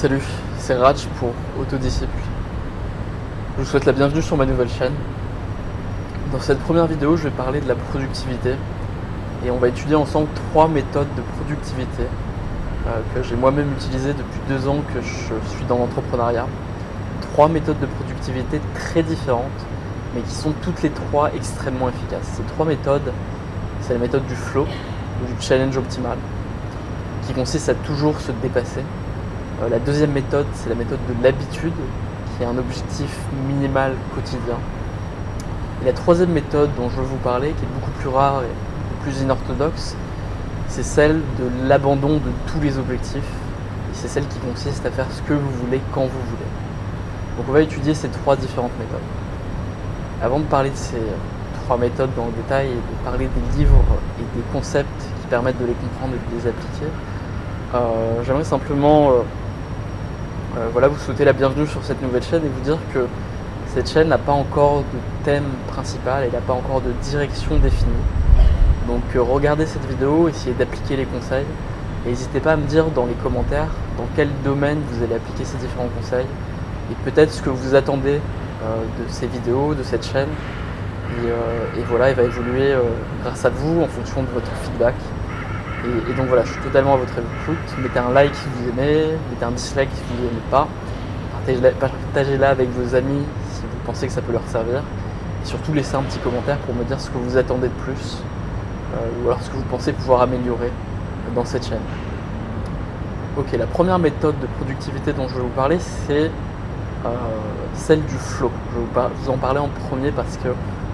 Salut, c'est Raj pour Autodisciple. Je vous souhaite la bienvenue sur ma nouvelle chaîne. Dans cette première vidéo, je vais parler de la productivité et on va étudier ensemble 3 méthodes de productivité que j'ai moi-même utilisées depuis 2 ans que je suis dans l'entrepreneuriat. 3 méthodes de productivité très différentes, mais qui sont toutes les 3 extrêmement efficaces. Ces 3 méthodes, c'est la méthode du flow, ou du challenge optimal, qui consiste à toujours se dépasser. La deuxième méthode, c'est la méthode de l'habitude, qui est un objectif minimal quotidien. Et la troisième méthode dont je veux vous parler, qui est beaucoup plus rare et beaucoup plus inorthodoxe, c'est celle de l'abandon de tous les objectifs. Et c'est celle qui consiste à faire ce que vous voulez quand vous voulez. Donc on va étudier ces 3 différentes méthodes. Avant de parler de ces 3 méthodes dans le détail et de parler des livres et des concepts qui permettent de les comprendre et de les appliquer, j'aimerais simplement vous souhaiter la bienvenue sur cette nouvelle chaîne et vous dire que cette chaîne n'a pas encore de thème principal, elle n'a pas encore de direction définie. Donc regardez cette vidéo, essayez d'appliquer les conseils et n'hésitez pas à me dire dans les commentaires dans quel domaine vous allez appliquer ces différents conseils et peut-être ce que vous attendez de ces vidéos, de cette chaîne. Et voilà, elle va évoluer grâce à vous en fonction de votre feedback. Et donc voilà, je suis totalement à votre écoute. Mettez un like si vous aimez, mettez un dislike si vous n'aimez pas. Partagez-la avec vos amis si vous pensez que ça peut leur servir. Et surtout, laissez un petit commentaire pour me dire ce que vous attendez de plus ou alors ce que vous pensez pouvoir améliorer dans cette chaîne. Ok, la première méthode de productivité dont je vais vous parler, c'est celle du flow. Je vais vous en parler en premier parce que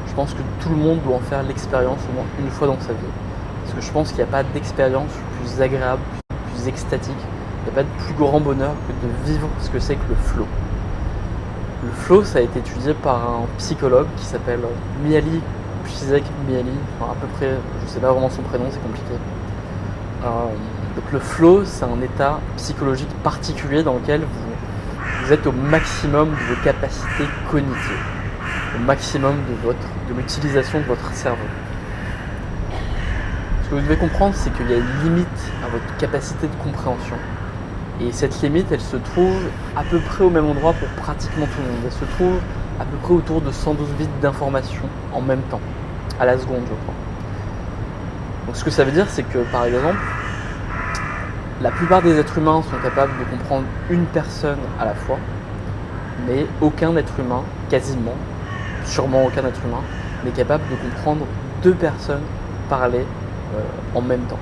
je pense que tout le monde doit en faire l'expérience au moins une fois dans sa vie. Parce que je pense qu'il n'y a pas d'expérience plus agréable, plus extatique, il n'y a pas de plus grand bonheur que de vivre ce que c'est que le flow. Le flow, ça a été étudié par un psychologue qui s'appelle Mihaly Csikszentmihalyi, enfin à peu près, je ne sais pas vraiment son prénom, c'est compliqué. Donc le flow, c'est un état psychologique particulier dans lequel vous êtes au maximum de vos capacités cognitives, au maximum de l'utilisation de votre cerveau. Ce que vous devez comprendre, c'est qu'il y a une limite à votre capacité de compréhension. Et cette limite, elle se trouve à peu près au même endroit pour pratiquement tout le monde. Elle se trouve à peu près autour de 112 bits d'informations en même temps, à la seconde, je crois. Donc ce que ça veut dire, c'est que, par exemple, la plupart des êtres humains sont capables de comprendre une personne à la fois, mais aucun être humain, quasiment, sûrement aucun être humain, n'est capable de comprendre 2 personnes parler en même temps.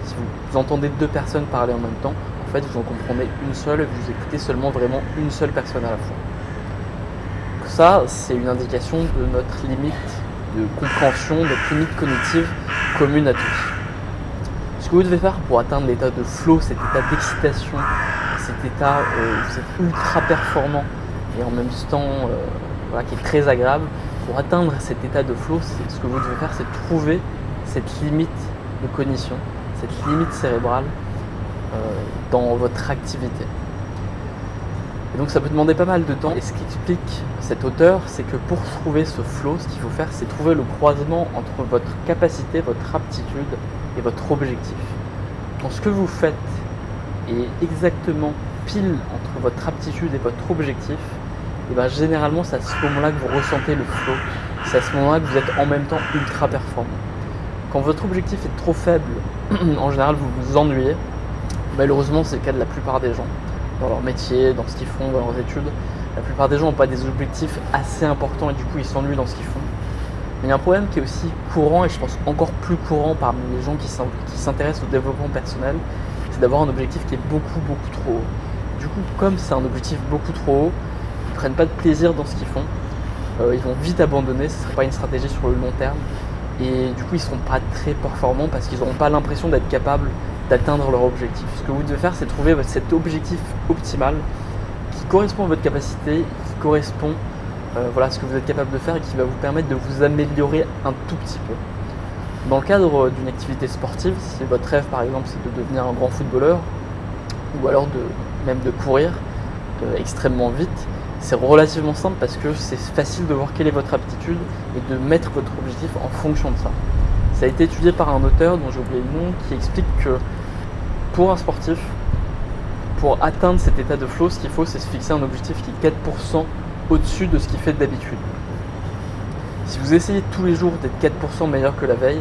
Si vous entendez 2 personnes parler en même temps, en fait vous en comprenez une seule et vous écoutez seulement vraiment une seule personne à la fois. Donc ça, c'est une indication de notre limite de compréhension, notre limite cognitive commune à tous. Ce que vous devez faire pour atteindre l'état de flow, cet état d'excitation, cet état où vous êtes ultra performant et en même temps qui est très agréable, pour atteindre cet état de flow, ce que vous devez faire, c'est trouver cette limite de cognition, cette limite cérébrale dans votre activité. Et donc ça peut demander pas mal de temps. Et ce qu'explique cet auteur, c'est que pour trouver ce flow, ce qu'il faut faire, c'est trouver le croisement entre votre capacité, votre aptitude et votre objectif. Quand ce que vous faites est exactement pile entre votre aptitude et votre objectif, et bien généralement c'est à ce moment-là que vous ressentez le flow. C'est à ce moment-là que vous êtes en même temps ultra performant. Quand votre objectif est trop faible, en général vous vous ennuyez. Malheureusement, c'est le cas de la plupart des gens, dans leur métier, dans ce qu'ils font, dans leurs études. La plupart des gens n'ont pas des objectifs assez importants et du coup ils s'ennuient dans ce qu'ils font. Mais il y a un problème qui est aussi courant, et je pense encore plus courant parmi les gens qui s'intéressent au développement personnel, c'est d'avoir un objectif qui est beaucoup trop haut. Du coup, comme c'est un objectif beaucoup trop haut, ils ne prennent pas de plaisir dans ce qu'ils font. Ils vont vite abandonner, ce ne serait pas une stratégie sur le long terme. Et du coup ils ne seront pas très performants parce qu'ils n'auront pas l'impression d'être capables d'atteindre leur objectif. Ce que vous devez faire, c'est trouver cet objectif optimal qui correspond à votre capacité, qui correspond à ce que vous êtes capable de faire et qui va vous permettre de vous améliorer un tout petit peu. Dans le cadre d'une activité sportive, si votre rêve par exemple c'est de devenir un grand footballeur ou alors même de courir extrêmement vite, c'est relativement simple parce que c'est facile de voir quelle est votre aptitude et de mettre votre objectif en fonction de ça. Ça a été étudié par un auteur dont j'ai oublié le nom qui explique que pour un sportif, pour atteindre cet état de flow, ce qu'il faut, c'est se fixer un objectif qui est 4% au-dessus de ce qu'il fait d'habitude. Si vous essayez tous les jours d'être 4% meilleur que la veille,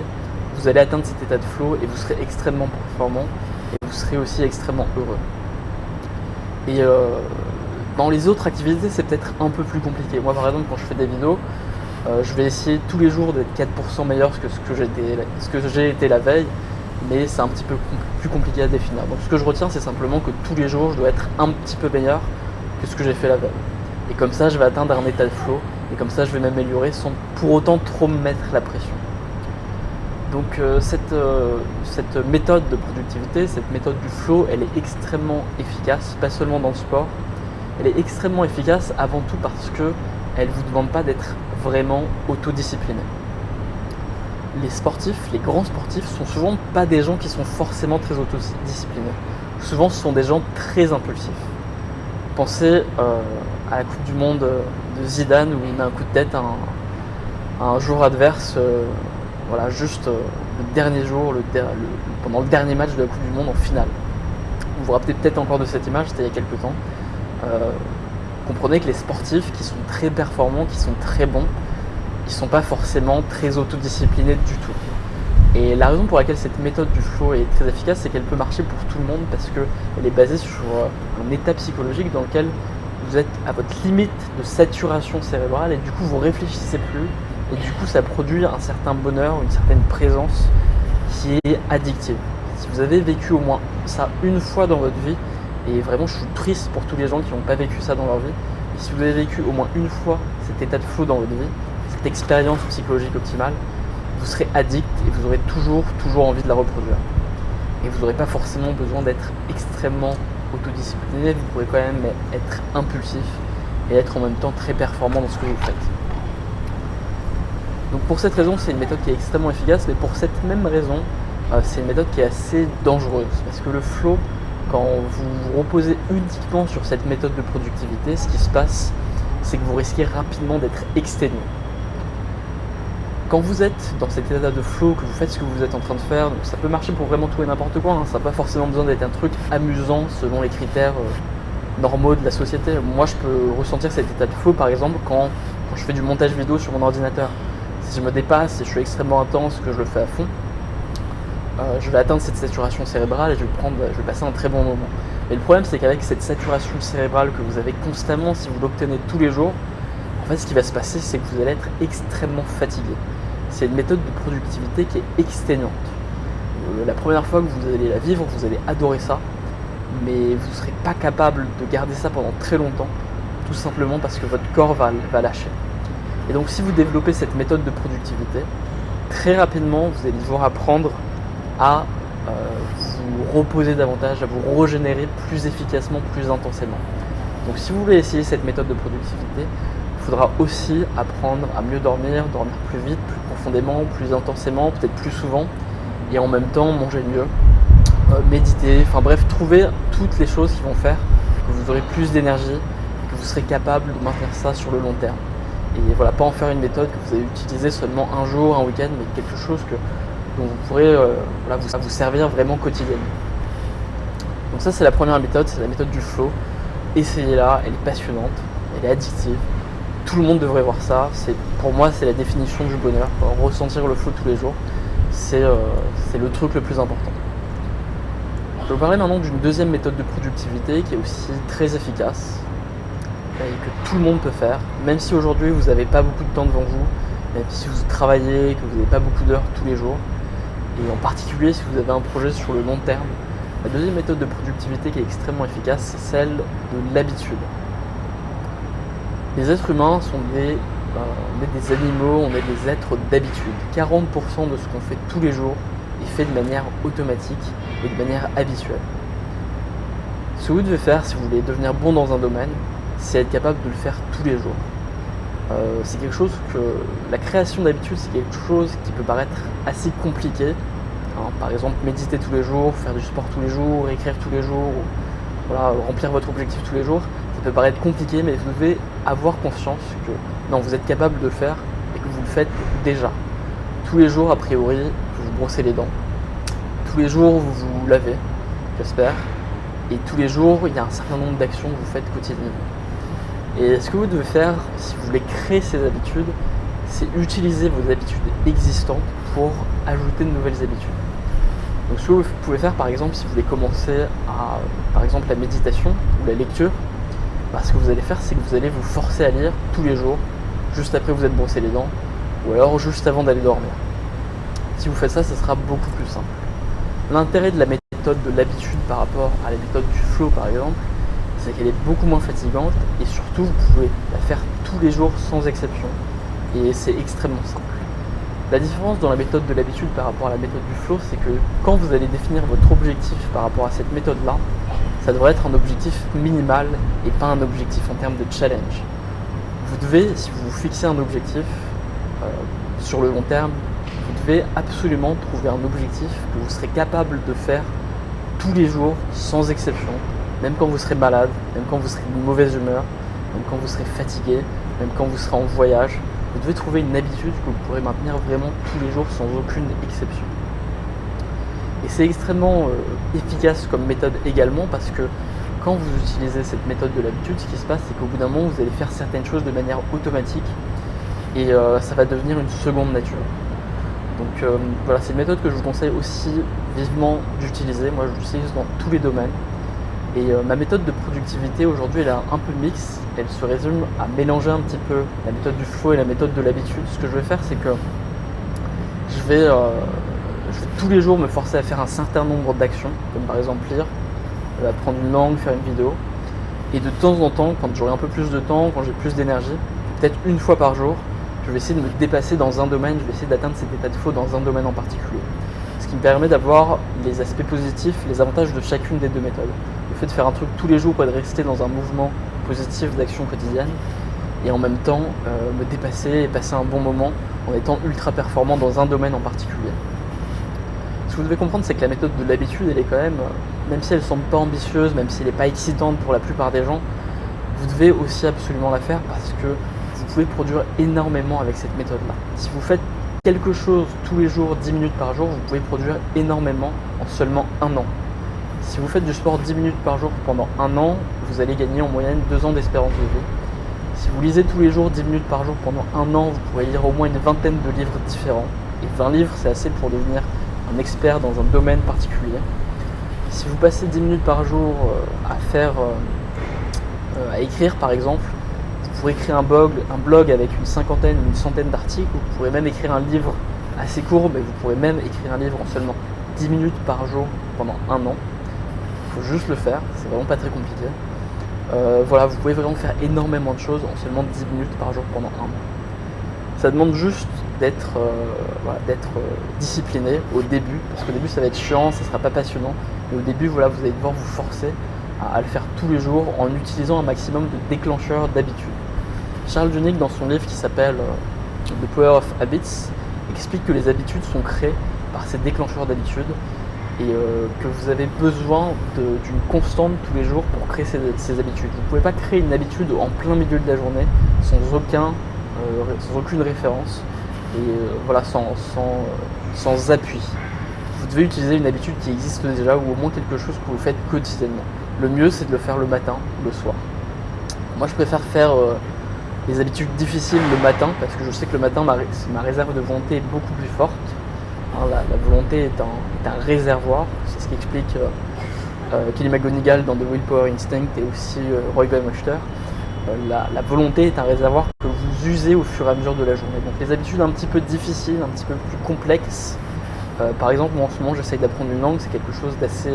vous allez atteindre cet état de flow et vous serez extrêmement performant et vous serez aussi extrêmement heureux. Et dans les autres activités, c'est peut-être un peu plus compliqué. Moi, par exemple, quand je fais des vidéos, je vais essayer tous les jours d'être 4% meilleur que ce que j'ai été la veille, mais c'est un petit peu plus compliqué à définir. Donc ce que je retiens, c'est simplement que tous les jours, je dois être un petit peu meilleur que ce que j'ai fait la veille. Et comme ça, je vais atteindre un état de flow, et comme ça, je vais m'améliorer sans pour autant trop me mettre la pression. Donc cette méthode de productivité, cette méthode du flow, elle est extrêmement efficace, pas seulement dans le sport. Elle est extrêmement efficace avant tout parce qu'elle ne vous demande pas d'être vraiment autodiscipliné. Les sportifs, les grands sportifs, sont souvent pas des gens qui sont forcément très autodisciplinés. Souvent, ce sont des gens très impulsifs. Pensez à la Coupe du Monde de Zidane où il met un coup de tête à un joueur adverse, juste le dernier jour, pendant le dernier match de la Coupe du Monde en finale. Vous vous rappelez peut-être encore de cette image, c'était il y a quelques temps. Comprenez que les sportifs qui sont très performants, qui sont très bons, ils ne sont pas forcément très autodisciplinés du tout. Et la raison pour laquelle cette méthode du flow est très efficace, c'est qu'elle peut marcher pour tout le monde parce qu'elle est basée sur un état psychologique dans lequel vous êtes à votre limite de saturation cérébrale et du coup vous réfléchissez plus et du coup ça produit un certain bonheur, une certaine présence qui est addictive. Si vous avez vécu au moins ça une fois dans votre vie, et vraiment je suis triste pour tous les gens qui n'ont pas vécu ça dans leur vie, et si vous avez vécu au moins une fois cet état de flow dans votre vie, cette expérience psychologique optimale, vous serez addict et vous aurez toujours envie de la reproduire. Et vous n'aurez pas forcément besoin d'être extrêmement autodiscipliné, vous pourrez quand même être impulsif et être en même temps très performant dans ce que vous faites. Donc pour cette raison, c'est une méthode qui est extrêmement efficace, mais pour cette même raison, c'est une méthode qui est assez dangereuse. Parce que le flow, quand vous vous reposez uniquement sur cette méthode de productivité, ce qui se passe, c'est que vous risquez rapidement d'être exténué. Quand vous êtes dans cet état de flow, que vous faites ce que vous êtes en train de faire, donc ça peut marcher pour vraiment tout et n'importe quoi, ça n'a pas forcément besoin d'être un truc amusant selon les critères normaux de la société. Moi je peux ressentir cet état de flow par exemple quand je fais du montage vidéo sur mon ordinateur. Si je me dépasse et je suis extrêmement intense, que je le fais à fond, je vais atteindre cette saturation cérébrale et je vais passer un très bon moment. Mais le problème c'est qu'avec cette saturation cérébrale que vous avez constamment, si vous l'obtenez tous les jours, en fait ce qui va se passer c'est que vous allez être extrêmement fatigué. C'est une méthode de productivité qui est exténuante. La première fois que vous allez la vivre, vous allez adorer ça, mais vous ne serez pas capable de garder ça pendant très longtemps, tout simplement parce que votre corps va lâcher. Et donc si vous développez cette méthode de productivité, très rapidement vous allez devoir apprendre à vous reposer davantage, à vous régénérer plus efficacement, plus intensément. Donc si vous voulez essayer cette méthode de productivité, il faudra aussi apprendre à mieux dormir plus vite, plus profondément, plus intensément, peut-être plus souvent, et en même temps manger mieux, méditer, enfin bref, trouver toutes les choses qui vont faire que vous aurez plus d'énergie et que vous serez capable de maintenir ça sur le long terme. Et voilà, pas en faire une méthode que vous allez utiliser seulement un jour, un week-end, mais quelque chose dont vous pourrez vous servir vraiment quotidiennement. Donc ça c'est la première méthode, c'est la méthode du flow. Essayez-la, elle est passionnante, elle est addictive. Tout le monde devrait voir ça. Pour moi, c'est la définition du bonheur. Ressentir le flow tous les jours, c'est le truc le plus important. Je vais vous parler maintenant d'une deuxième méthode de productivité qui est aussi très efficace et que tout le monde peut faire, même si aujourd'hui vous n'avez pas beaucoup de temps devant vous, même si vous travaillez, que vous n'avez pas beaucoup d'heures tous les jours, et en particulier si vous avez un projet sur le long terme. La deuxième méthode de productivité qui est extrêmement efficace, c'est celle de l'habitude. Les êtres humains on est des animaux, on est des êtres d'habitude. 40% de ce qu'on fait tous les jours est fait de manière automatique et de manière habituelle. Ce que vous devez faire si vous voulez devenir bon dans un domaine, c'est être capable de le faire tous les jours. C'est quelque chose que la création d'habitude, c'est quelque chose qui peut paraître assez compliqué. Par exemple, méditer tous les jours, faire du sport tous les jours, écrire tous les jours, remplir votre objectif tous les jours. Ça peut paraître compliqué, mais vous devez avoir conscience que non, vous êtes capable de le faire et que vous le faites déjà. Tous les jours, a priori, vous vous brossez les dents. Tous les jours, vous vous lavez, j'espère. Et tous les jours, il y a un certain nombre d'actions que vous faites quotidiennement. Et ce que vous devez faire, si vous voulez créer ces habitudes, c'est utiliser vos habitudes existantes pour ajouter de nouvelles habitudes. Donc ce que vous pouvez faire par exemple, si vous voulez commencer à, par exemple, la méditation ou la lecture, ce que vous allez faire, c'est que vous allez vous forcer à lire tous les jours, juste après vous êtes brossé les dents, ou alors juste avant d'aller dormir. Si vous faites ça, ce sera beaucoup plus simple. L'intérêt de la méthode de l'habitude par rapport à la méthode du flow par exemple, c'est qu'elle est beaucoup moins fatigante et surtout vous pouvez la faire tous les jours sans exception et c'est extrêmement simple. La différence dans la méthode de l'habitude par rapport à la méthode du flow, c'est que quand vous allez définir votre objectif par rapport à cette méthode-là, ça devrait être un objectif minimal et pas un objectif en termes de challenge. Vous devez, si vous vous fixez un objectif sur le long terme, vous devez absolument trouver un objectif que vous serez capable de faire tous les jours sans exception, même quand vous serez malade, même quand vous serez de mauvaise humeur, même quand vous serez fatigué, même quand vous serez en voyage. Vous devez trouver une habitude que vous pourrez maintenir vraiment tous les jours sans aucune exception. Et c'est extrêmement efficace comme méthode également parce que quand vous utilisez cette méthode de l'habitude, ce qui se passe, c'est qu'au bout d'un moment, vous allez faire certaines choses de manière automatique et ça va devenir une seconde nature. Donc voilà, c'est une méthode que je vous conseille aussi vivement d'utiliser. Moi, je l'utilise dans tous les domaines. Et ma méthode de productivité aujourd'hui, elle est un peu mixte. Elle se résume à mélanger un petit peu la méthode du flow et la méthode de l'habitude. Ce que je vais faire, c'est que je vais tous les jours me forcer à faire un certain nombre d'actions, comme par exemple lire, apprendre une langue, faire une vidéo. Et de temps en temps, quand j'aurai un peu plus de temps, quand j'ai plus d'énergie, peut-être une fois par jour, je vais essayer de me dépasser dans un domaine, je vais essayer d'atteindre cet état de flow dans un domaine en particulier. Ce qui me permet d'avoir les aspects positifs, les avantages de chacune des deux méthodes. Le fait de faire un truc tous les jours, de rester dans un mouvement positif d'action quotidienne, et en même temps me dépasser et passer un bon moment en étant ultra performant dans un domaine en particulier. Ce que vous devez comprendre, c'est que la méthode de l'habitude, elle est quand même si elle ne semble pas ambitieuse, même si elle n'est pas excitante pour la plupart des gens, vous devez aussi absolument la faire parce que vous pouvez produire énormément avec cette méthode-là. Si vous faites quelque chose tous les jours, 10 minutes par jour, vous pouvez produire énormément en seulement un an. Si vous faites du sport 10 minutes par jour pendant un an, vous allez gagner en moyenne 2 ans d'espérance de vie. Si vous lisez tous les jours 10 minutes par jour pendant un an, vous pourrez lire au moins une vingtaine de livres différents. Et 20 livres, c'est assez pour devenir un expert dans un domaine particulier. Si vous passez 10 minutes par jour à écrire par exemple, vous pourrez créer un blog avec une cinquantaine ou une centaine d'articles, vous pourrez même écrire un livre assez court, mais vous pourrez même écrire un livre en seulement 10 minutes par jour pendant un an. Il faut juste le faire, c'est vraiment pas très compliqué. Voilà, vous pouvez vraiment faire énormément de choses en seulement 10 minutes par jour pendant un an. Ça demande juste d'être discipliné au début, parce qu'au début ça va être chiant, ça sera pas passionnant, mais au début voilà, vous allez devoir vous forcer à le faire tous les jours en utilisant un maximum de déclencheurs d'habitudes. Charles Duhigg, dans son livre qui s'appelle The Power of Habits, explique que les habitudes sont créées par ces déclencheurs d'habitudes et que vous avez besoin d'une constante tous les jours pour créer ces habitudes. Vous ne pouvez pas créer une habitude en plein milieu de la journée sans aucune référence et voilà, sans appui. Vous devez utiliser une habitude qui existe déjà ou au moins quelque chose que vous faites quotidiennement. Le mieux, c'est de le faire le matin ou le soir. Moi, je préfère faire les habitudes difficiles le matin parce que je sais que le matin, ma réserve de volonté est beaucoup plus forte. La volonté est un réservoir, c'est ce qu'explique Kelly McGonigal dans The Willpower Instinct et aussi Roy Baumeister. La volonté est un réservoir que vous usez au fur et à mesure de la journée. Donc les habitudes un petit peu difficiles, un petit peu plus complexes, par exemple moi en ce moment j'essaye d'apprendre une langue, c'est quelque chose d'assez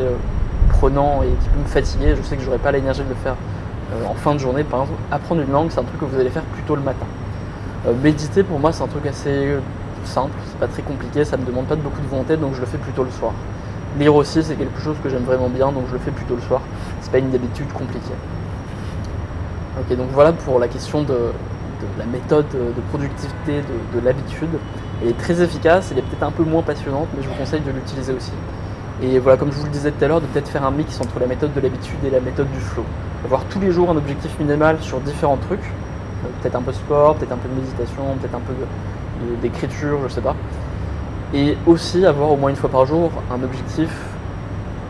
prenant et qui peut me fatiguer, je sais que j'aurais pas l'énergie de le faire en fin de journée. Par exemple, apprendre une langue, c'est un truc que vous allez faire plutôt le matin. Méditer pour moi c'est un truc assez simple, c'est pas très compliqué, ça me demande pas de beaucoup de volonté, donc je le fais plutôt le soir. Lire aussi c'est quelque chose que j'aime vraiment bien, donc je le fais plutôt le soir, c'est pas une habitude compliquée. Ok, donc voilà pour la question de la méthode de productivité de l'habitude. Elle est très efficace, elle est peut-être un peu moins passionnante, mais je vous conseille de l'utiliser aussi. Et voilà, comme je vous le disais tout à l'heure, de peut-être faire un mix entre la méthode de l'habitude et la méthode du flow. Avoir tous les jours un objectif minimal sur différents trucs, peut-être un peu de sport, peut-être un peu de méditation, peut-être un peu d'écriture, je sais pas. Et aussi avoir au moins une fois par jour un objectif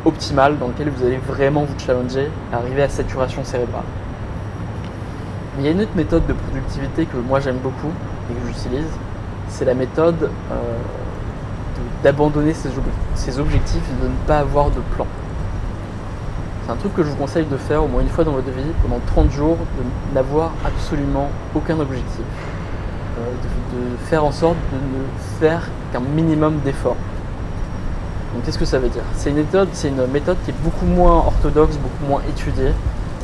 optimal dans lequel vous allez vraiment vous challenger et arriver à saturation cérébrale. Mais il y a une autre méthode de productivité que moi j'aime beaucoup et que j'utilise, c'est la méthode d'abandonner ses objectifs et de ne pas avoir de plan. C'est un truc que je vous conseille de faire au moins une fois dans votre vie, pendant 30 jours, de n'avoir absolument aucun objectif. De faire en sorte de ne faire qu'un minimum d'efforts. Donc qu'est-ce que ça veut dire ? C'est une méthode qui est beaucoup moins orthodoxe, beaucoup moins étudiée.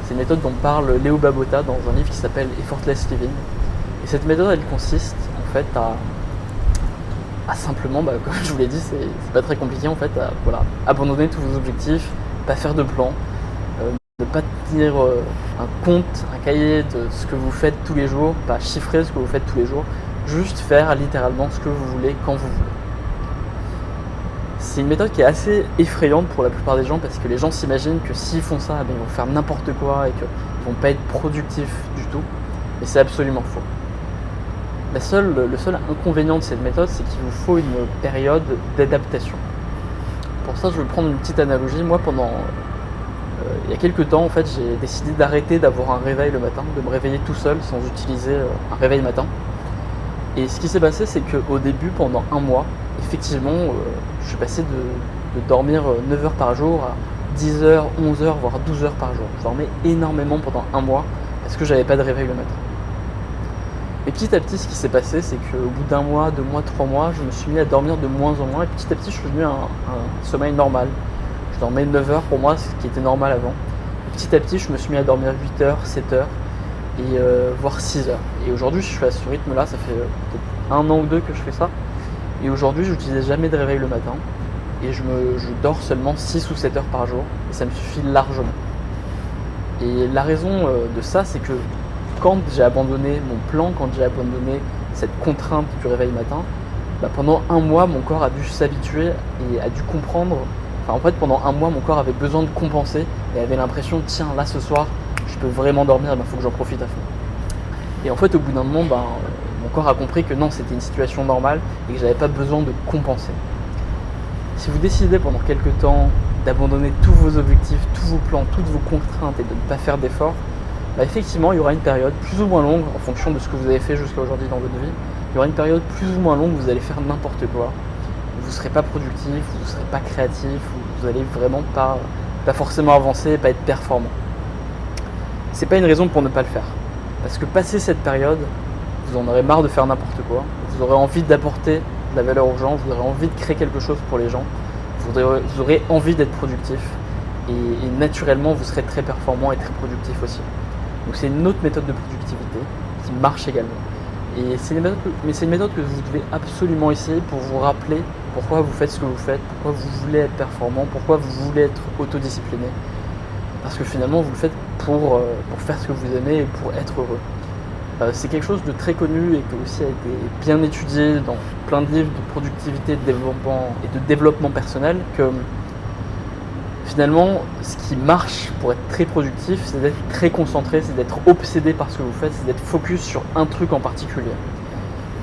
C'est une méthode dont parle Leo Babauta dans un livre qui s'appelle Effortless Living. Et cette méthode, elle consiste en fait à simplement, comme je vous l'ai dit, c'est pas très compliqué en fait, abandonner tous vos objectifs, pas faire de plan, ne pas tenir un compte, un cahier de ce que vous faites tous les jours, pas chiffrer ce que vous faites tous les jours, juste faire littéralement ce que vous voulez quand vous voulez. C'est une méthode qui est assez effrayante pour la plupart des gens parce que les gens s'imaginent que s'ils font ça, ils vont faire n'importe quoi et qu'ils ne vont pas être productifs du tout. Et c'est absolument faux. Le seul inconvénient de cette méthode, c'est qu'il vous faut une période d'adaptation. Pour ça, je vais prendre une petite analogie. Moi, il y a quelques temps, en fait, j'ai décidé d'arrêter d'avoir un réveil le matin, de me réveiller tout seul sans utiliser un réveil matin. Et ce qui s'est passé, c'est qu'au début, pendant un mois, effectivement, je suis passé de dormir 9 heures par jour à 10 heures, 11 heures, voire 12 heures par jour. Je dormais énormément pendant un mois parce que j'avais pas de réveil le matin. Et petit à petit, ce qui s'est passé, c'est qu'au bout d'un mois, 2 mois, 3 mois, je me suis mis à dormir de moins en moins. Et petit à petit, je suis venu à un sommeil normal. Je dormais 9 heures pour moi, ce qui était normal avant. Et petit à petit, je me suis mis à dormir 8 heures, 7 heures, et voire 6 heures. Et aujourd'hui, je suis à ce rythme-là, ça fait peut-être 1 an ou 2 que je fais ça. Et aujourd'hui, je n'utilise jamais de réveil le matin. Et je dors seulement 6 ou 7 heures par jour. Et ça me suffit largement. Et la raison de ça, c'est que quand j'ai abandonné mon plan, quand j'ai abandonné cette contrainte du réveil matin, pendant un mois, mon corps a dû s'habituer et a dû comprendre. Enfin, en fait, pendant un mois, mon corps avait besoin de compenser et avait l'impression, tiens, là, ce soir, je peux vraiment dormir, il faut que j'en profite à fond. Et en fait, au bout d'un moment, mon corps a compris que non, c'était une situation normale et que j'avais pas besoin de compenser. Si vous décidez pendant quelques temps d'abandonner tous vos objectifs, tous vos plans, toutes vos contraintes et de ne pas faire d'efforts, effectivement, il y aura une période plus ou moins longue, en fonction de ce que vous avez fait jusqu'à aujourd'hui dans votre vie, il y aura une période plus ou moins longue où vous allez faire n'importe quoi. Vous ne serez pas productif, vous ne serez pas créatif, vous allez vraiment pas forcément avancer, pas être performant. C'est pas une raison pour ne pas le faire. Parce que passé cette période, vous en aurez marre de faire n'importe quoi, vous aurez envie d'apporter de la valeur aux gens, vous aurez envie de créer quelque chose pour les gens, vous aurez envie d'être productif et naturellement vous serez très performant et très productif aussi. Donc c'est une autre méthode de productivité qui marche également. Et c'est une méthode que vous devez absolument essayer pour vous rappeler pourquoi vous faites ce que vous faites, pourquoi vous voulez être performant, pourquoi vous voulez être autodiscipliné. Parce que finalement vous le faites pour faire ce que vous aimez et pour être heureux. C'est quelque chose de très connu et qui aussi a été bien étudié dans plein de livres de productivité de développement personnel, que finalement ce qui marche pour être très productif, c'est d'être très concentré, c'est d'être obsédé par ce que vous faites, c'est d'être focus sur un truc en particulier.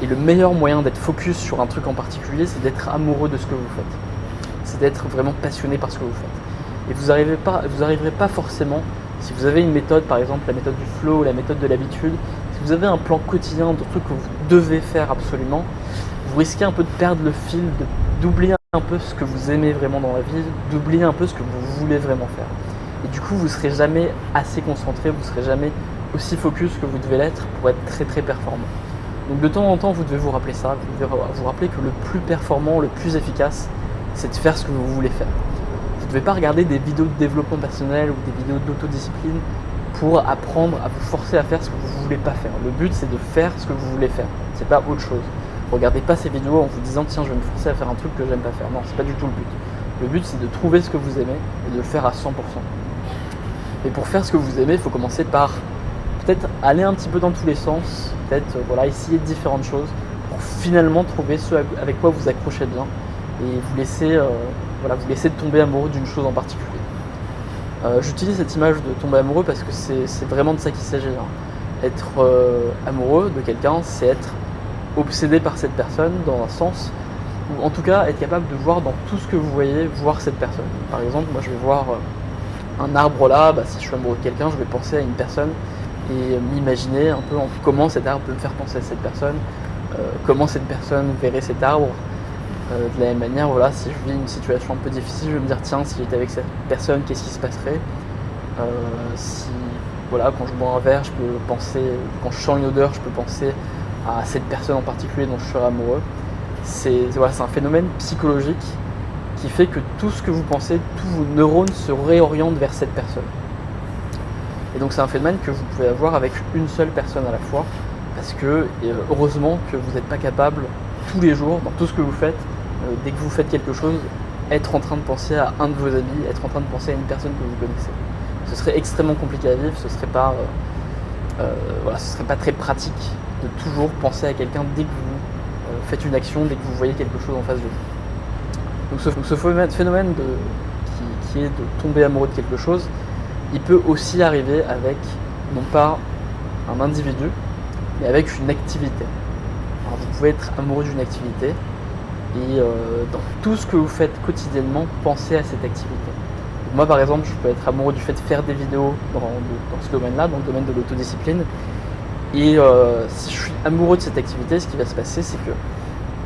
Et le meilleur moyen d'être focus sur un truc en particulier, c'est d'être amoureux de ce que vous faites. C'est d'être vraiment passionné par ce que vous faites. Et vous n'arriverez pas forcément, si vous avez une méthode, par exemple la méthode du flow ou la méthode de l'habitude, si vous avez un plan quotidien de trucs que vous devez faire absolument, vous risquez un peu de perdre le fil, d'oublier un peu ce que vous aimez vraiment dans la vie, d'oublier un peu ce que vous voulez vraiment faire. Et du coup, vous ne serez jamais assez concentré, vous ne serez jamais aussi focus que vous devez l'être pour être très très performant. Donc de temps en temps, vous devez vous rappeler ça, vous devez vous rappeler que le plus performant, le plus efficace, c'est de faire ce que vous voulez faire. Vous ne devez pas regarder des vidéos de développement personnel ou des vidéos d'autodiscipline pour apprendre à vous forcer à faire ce que vous ne voulez pas faire. Le but, c'est de faire ce que vous voulez faire, c'est pas autre chose. Regardez pas ces vidéos en vous disant tiens, je vais me forcer à faire un truc que j'aime pas faire. Non, c'est pas du tout le but. Le but, c'est de trouver ce que vous aimez et de le faire à 100%. Et pour faire ce que vous aimez, il faut commencer par peut-être aller un petit peu dans tous les sens, peut-être essayer différentes choses pour finalement trouver ce avec quoi vous accrochez bien et vous laisser de tomber amoureux d'une chose en particulier. J'utilise cette image de tomber amoureux parce que c'est vraiment de ça qu'il s'agit. Être amoureux de quelqu'un, c'est être obsédé par cette personne dans un sens, ou en tout cas être capable de voir dans tout ce que vous voyez, voir cette personne. Par exemple, moi je vais voir un arbre là, si je suis amoureux de quelqu'un, je vais penser à une personne et m'imaginer un peu comment cet arbre peut me faire penser à cette personne, comment cette personne verrait cet arbre. De la même manière, voilà, si je vis une situation un peu difficile, je vais me dire tiens, si j'étais avec cette personne, qu'est-ce qui se passerait. Si voilà, quand je bois un verre, je peux penser, quand je sens une odeur, je peux penser à cette personne en particulier dont je serais amoureux. C'est un phénomène psychologique qui fait que tout ce que vous pensez, tous vos neurones se réorientent vers cette personne. Et donc c'est un phénomène que vous pouvez avoir avec une seule personne à la fois, parce que heureusement que vous n'êtes pas capable tous les jours, dans tout ce que vous faites, dès que vous faites quelque chose, être en train de penser à un de vos amis, être en train de penser à une personne que vous connaissez. Ce serait extrêmement compliqué à vivre, ce serait pas très pratique de toujours penser à quelqu'un dès que vous faites une action, dès que vous voyez quelque chose en face de vous. Donc ce phénomène qui est de tomber amoureux de quelque chose, il peut aussi arriver avec, non pas un individu, mais avec une activité. Alors vous pouvez être amoureux d'une activité et dans tout ce que vous faites quotidiennement, pensez à cette activité. Donc moi par exemple, je peux être amoureux du fait de faire des vidéos dans ce domaine-là, dans le domaine de l'autodiscipline. Et si je suis amoureux de cette activité, ce qui va se passer, c'est que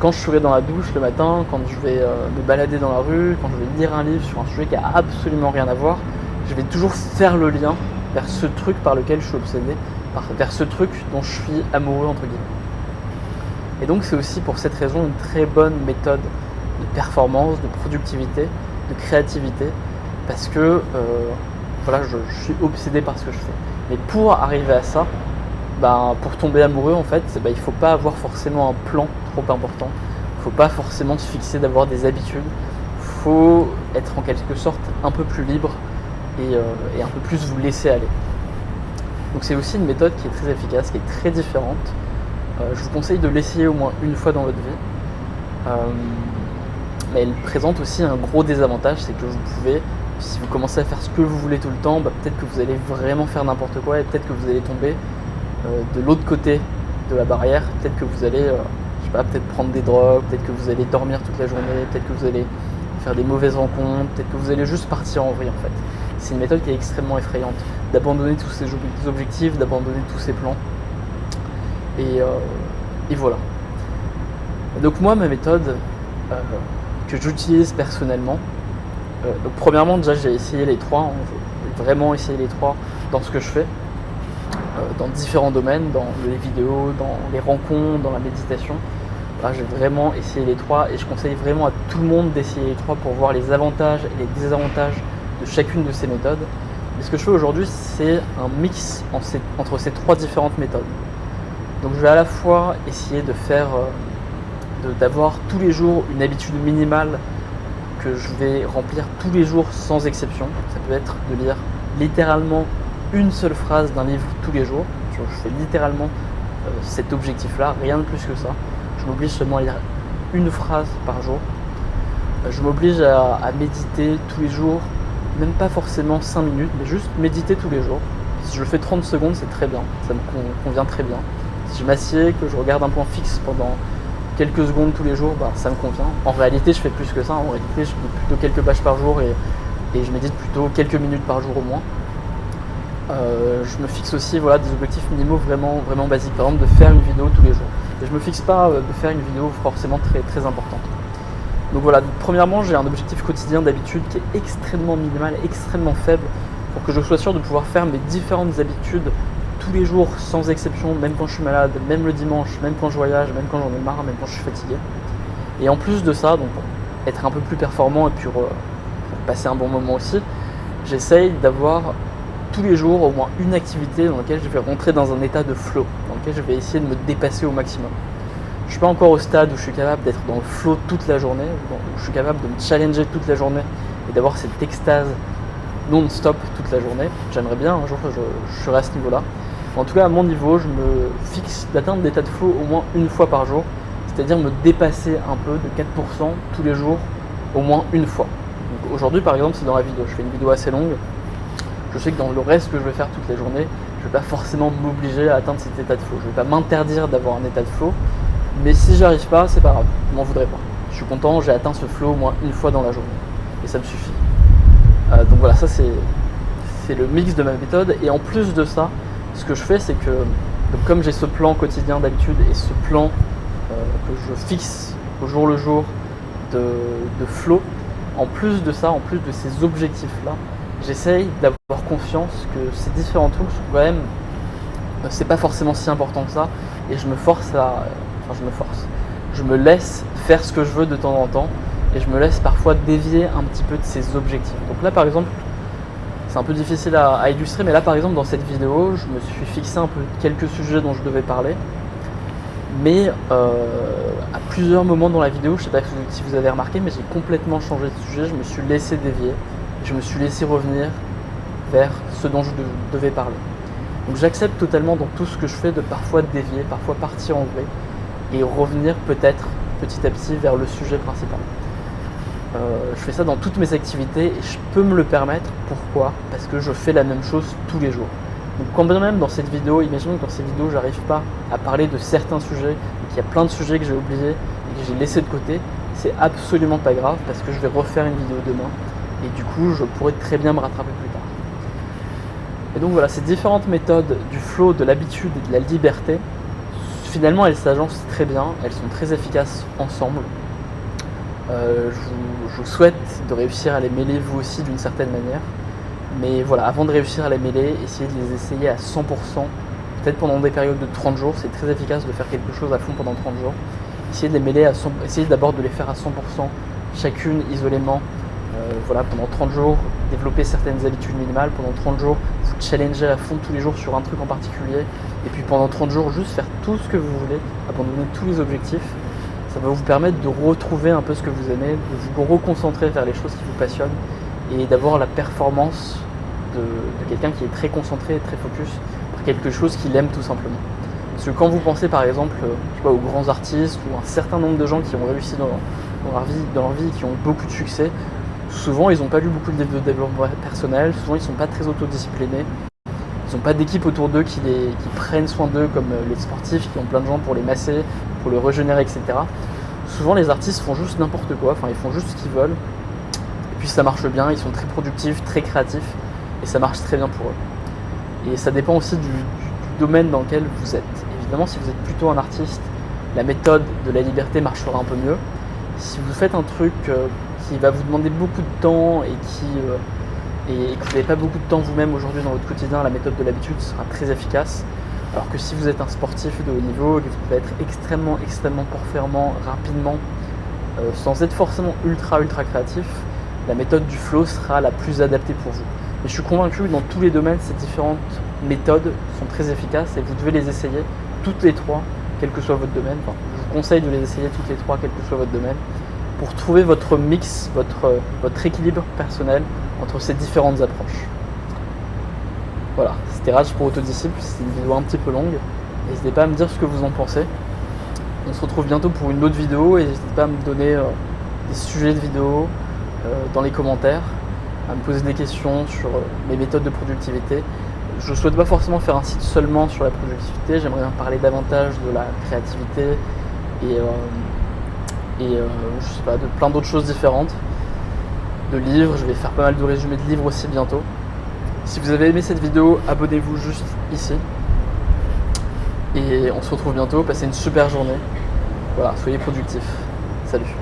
quand je serai dans la douche le matin, quand je vais me balader dans la rue, quand je vais lire un livre sur un sujet qui n'a absolument rien à voir, je vais toujours faire le lien vers ce truc par lequel je suis obsédé, vers ce truc dont je suis amoureux entre guillemets. Et donc c'est aussi pour cette raison une très bonne méthode de performance, de productivité, de créativité, parce que je suis obsédé par ce que je fais. Mais pour arriver à ça, pour tomber amoureux en fait, il ne faut pas avoir forcément un plan trop important, il ne faut pas forcément se fixer d'avoir des habitudes, il faut être en quelque sorte un peu plus libre et un peu plus vous laisser aller. Donc c'est aussi une méthode qui est très efficace, qui est très différente. Je vous conseille de l'essayer au moins une fois dans votre vie. Mais elle présente aussi un gros désavantage, c'est que vous pouvez, si vous commencez à faire ce que vous voulez tout le temps, peut-être que vous allez vraiment faire n'importe quoi et peut-être que vous allez tomber de l'autre côté de la barrière, peut-être que vous allez, peut-être prendre des drogues, peut-être que vous allez dormir toute la journée, peut-être que vous allez faire des mauvaises rencontres, peut-être que vous allez juste partir en vrille en fait. C'est une méthode qui est extrêmement effrayante, d'abandonner tous ces objectifs, d'abandonner tous ces plans. Et voilà. Donc moi, ma méthode que j'utilise personnellement, donc premièrement déjà j'ai essayé les trois, j'ai vraiment essayé les trois dans ce que je fais, dans différents domaines, dans les vidéos, dans les rencontres, dans la méditation. J'ai vraiment essayé les trois et je conseille vraiment à tout le monde d'essayer les trois pour voir les avantages et les désavantages de chacune de ces méthodes. Mais ce que je fais aujourd'hui, c'est un mix entre ces trois différentes méthodes. Donc je vais à la fois essayer de faire, d'avoir tous les jours une habitude minimale que je vais remplir tous les jours sans exception. Ça peut être de lire littéralement une seule phrase d'un livre tous les jours. Je fais littéralement cet objectif-là, rien de plus que ça. Je m'oblige seulement à lire une phrase par jour. Je m'oblige à méditer tous les jours, même pas forcément 5 minutes, mais juste méditer tous les jours. Si je fais 30 secondes, c'est très bien, ça me convient très bien. Si je m'assieds, que je regarde un point fixe pendant quelques secondes tous les jours, ça me convient. En réalité, je fais plus que ça. En réalité, je lis plutôt quelques pages par jour et je médite plutôt quelques minutes par jour au moins. Je me fixe aussi des objectifs minimaux vraiment, vraiment basiques, par exemple de faire une vidéo tous les jours. Et je me fixe pas de faire une vidéo forcément très, très importante. Donc voilà, premièrement j'ai un objectif quotidien d'habitude qui est extrêmement minimal, extrêmement faible, pour que je sois sûr de pouvoir faire mes différentes habitudes tous les jours sans exception, même quand je suis malade, même le dimanche, même quand je voyage, même quand j'en ai marre, même quand je suis fatigué. Et en plus de ça, donc pour être un peu plus performant et puis pour passer un bon moment aussi, j'essaye d'avoir tous les jours au moins une activité dans laquelle je vais rentrer dans un état de flow, dans lequel je vais essayer de me dépasser au maximum. Je ne suis pas encore au stade où je suis capable d'être dans le flow toute la journée, où je suis capable de me challenger toute la journée et d'avoir cette extase non-stop toute la journée. J'aimerais bien un jour que je serai à ce niveau-là. En tout cas, à mon niveau, je me fixe d'atteindre des états de flow au moins une fois par jour, c'est-à-dire me dépasser un peu de 4% tous les jours, au moins une fois. Donc aujourd'hui, par exemple, c'est dans la vidéo. Je fais une vidéo assez longue. Je sais que dans le reste que je vais faire toute la journée, je ne vais pas forcément m'obliger à atteindre cet état de flow. Je ne vais pas m'interdire d'avoir un état de flow, mais si j'arrive pas, c'est pas grave, je m'en voudrais pas. Je suis content, j'ai atteint ce flow au moins une fois dans la journée. Et ça me suffit. Donc voilà, ça c'est le mix de ma méthode. Et en plus de ça, ce que je fais, c'est que donc comme j'ai ce plan quotidien d'habitude et ce plan que je fixe au jour le jour de flow, en plus de ça, en plus de ces objectifs-là, j'essaye d'avoir conscience que ces différents trucs sont quand même, c'est pas forcément si important que ça, et je me laisse faire ce que je veux de temps en temps, et je me laisse parfois dévier un petit peu de ces objectifs. Donc là par exemple, c'est un peu difficile à illustrer, mais là par exemple dans cette vidéo, je me suis fixé un peu quelques sujets dont je devais parler, mais à plusieurs moments dans la vidéo, je ne sais pas si vous avez remarqué, mais j'ai complètement changé de sujet, je me suis laissé dévier, je me suis laissé revenir vers ce dont je devais parler. Donc j'accepte totalement dans tout ce que je fais de parfois dévier, parfois partir en vrille, et revenir peut-être petit à petit vers le sujet principal. Je fais ça dans toutes mes activités et je peux me le permettre. Pourquoi ? Parce que je fais la même chose tous les jours. Donc quand même dans cette vidéo, imaginons que dans cette vidéo j'arrive pas à parler de certains sujets, qu'il y a plein de sujets que j'ai oubliés et que j'ai laissé de côté, c'est absolument pas grave parce que je vais refaire une vidéo demain et du coup je pourrais très bien me rattraper plus tard. Et donc voilà, ces différentes méthodes du flow, de l'habitude et de la liberté, finalement elles s'agencent très bien, elles sont très efficaces ensemble. Je vous souhaite de réussir à les mêler vous aussi d'une certaine manière. Mais voilà, avant de réussir à les mêler, essayez de les essayer à 100%, peut-être pendant des périodes de 30 jours, c'est très efficace de faire quelque chose à fond pendant 30 jours. Essayez de les mêler à 100%, essayez d'abord de les faire à 100%, chacune isolément, voilà, pendant 30 jours, développer certaines habitudes minimales, pendant 30 jours, vous challenger à fond tous les jours sur un truc en particulier, et puis pendant 30 jours, juste faire tout ce que vous voulez, abandonner tous les objectifs. Ça va vous permettre de retrouver un peu ce que vous aimez, de vous reconcentrer vers les choses qui vous passionnent, et d'avoir la performance de quelqu'un qui est très concentré et très focus pour quelque chose qu'il aime tout simplement. Parce que quand vous pensez par exemple je sais pas, aux grands artistes ou un certain nombre de gens qui ont réussi dans leur vie, qui ont beaucoup de succès, souvent ils n'ont pas lu beaucoup de livres de développement personnel, souvent ils ne sont pas très autodisciplinés, ils n'ont pas d'équipe autour d'eux qui prennent soin d'eux comme les sportifs qui ont plein de gens pour les masser, pour les régénérer, etc. Souvent les artistes font juste n'importe quoi, enfin ils font juste ce qu'ils veulent. Puis ça marche bien, ils sont très productifs, très créatifs et ça marche très bien pour eux. Et ça dépend aussi du domaine dans lequel vous êtes. Évidemment, si vous êtes plutôt un artiste, la méthode de la liberté marchera un peu mieux. Si vous faites un truc qui va vous demander beaucoup de temps et que vous n'avez pas beaucoup de temps vous-même aujourd'hui dans votre quotidien, la méthode de l'habitude sera très efficace. Alors que si vous êtes un sportif de haut niveau et que vous pouvez être extrêmement performant rapidement, sans être forcément ultra créatif, la méthode du flow sera la plus adaptée pour vous. Et je suis convaincu que dans tous les domaines, ces différentes méthodes sont très efficaces et vous devez les essayer toutes les trois, quel que soit votre domaine. Enfin, je vous conseille de les essayer toutes les trois, quel que soit votre domaine, pour trouver votre mix, votre équilibre personnel entre ces différentes approches. Voilà, c'était Raj pour Autodisciple, c'était une vidéo un petit peu longue. N'hésitez pas à me dire ce que vous en pensez. On se retrouve bientôt pour une autre vidéo et n'hésitez pas à me donner des sujets de vidéos dans les commentaires, à me poser des questions sur mes méthodes de productivité. Je ne souhaite pas forcément faire un site seulement sur la productivité, j'aimerais bien parler davantage de la créativité et je sais pas, de plein d'autres choses différentes, de livres. Je vais faire pas mal de résumés de livres aussi bientôt. Si vous avez aimé cette vidéo, abonnez-vous juste ici et on se retrouve bientôt. Passez une super journée, voilà, soyez productifs, salut.